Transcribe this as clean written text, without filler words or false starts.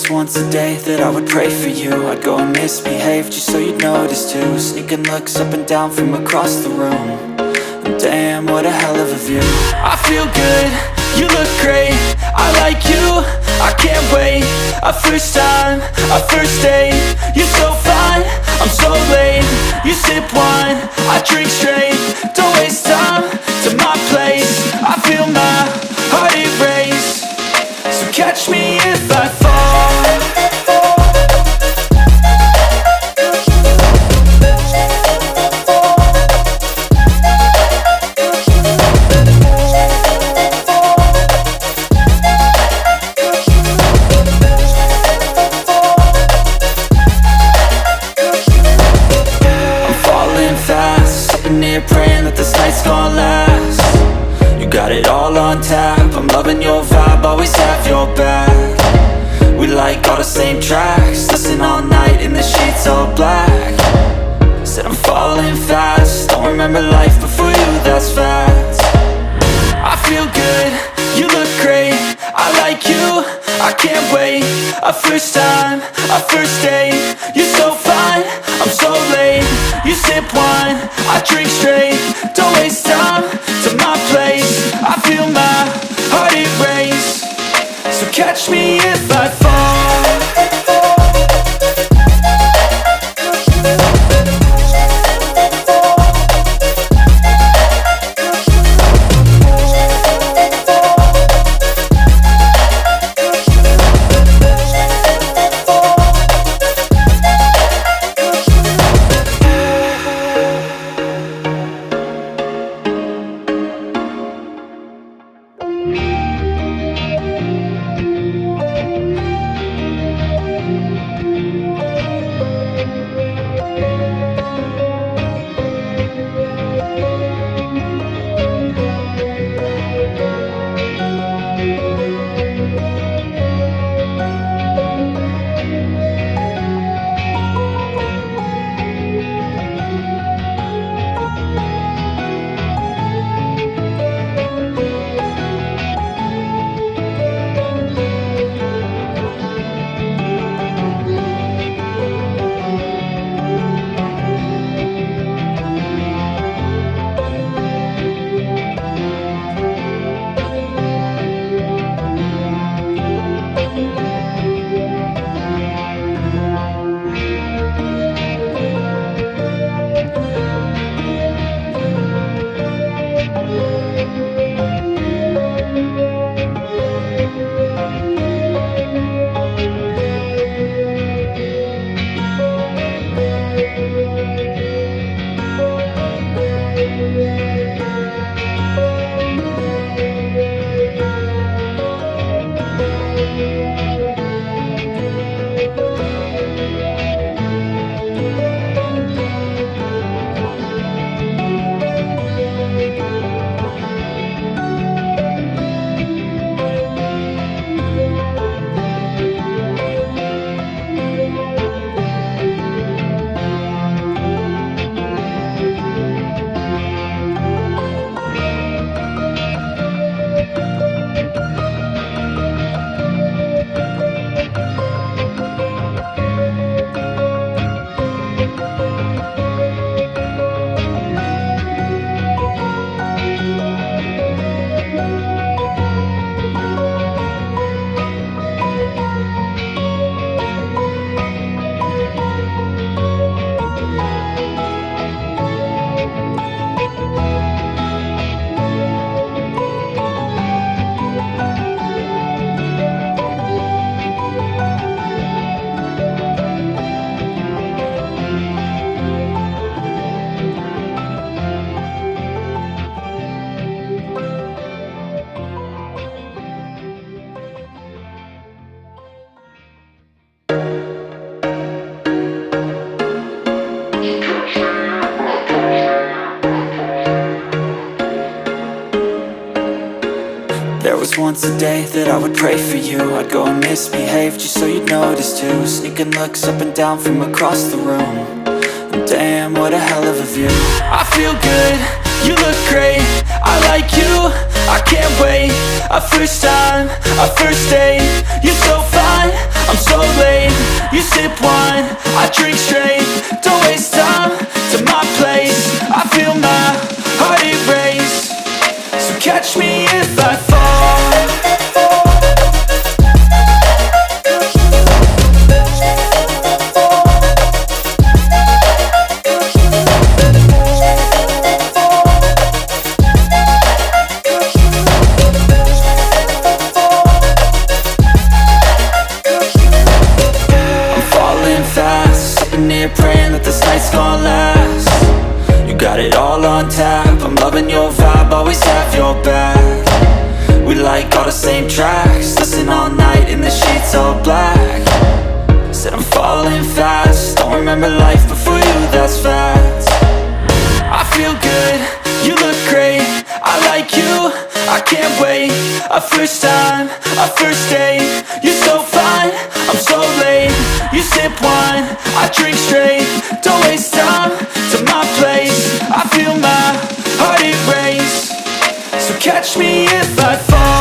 was once a day that I would pray for you. I'd go and misbehave just so you'd notice too. Sneaking looks up and down from across the room. And damn, what a hell of a view. I feel good, you look great, I like you, I can't wait. A first time, a first date, you're so fine, I'm so late. You sip wine, I drink straight, don't waste time to my place. I feel my heart erase, so catch me if I fall. Praying that this night's gonna last. You got it all on tap, I'm loving your vibe, always have your back. We like all the same tracks, listen all night in the sheets all black. Said I'm falling fast, don't remember life before you, that's fact. I feel good, you look great, I like you, I can't wait. A first time, a first date, you're so fine, I'm so late. You sip wine, I drink straight, don't waste time to my place. I feel my heart erase, so catch me if I fall. There was once a day that I would pray for you. I'd go and misbehave just so you'd notice too. Sneaking looks up and down from across the room. And damn, what a hell of a view. I feel good, you look great, I like you, I can't wait. A first time, a first date, you're so fine, I'm so late. You sip wine, I drink straight. Don't waste time to my place. I feel my heart erase. So catch me if I fall. Praying that this night's gonna last. You got it all on tap. I'm loving your vibe, always have your back. We like all the same tracks. Listen all night in the sheets all black. Said I'm falling fast. Don't remember life before you, that's fact. I feel good, you look great. I like you, I can't wait. A first time, a first date. You're so fine, I'm so late. You sip wine, I drink straight. Don't waste time to my place. I feel my heart erase. So catch me if I fall.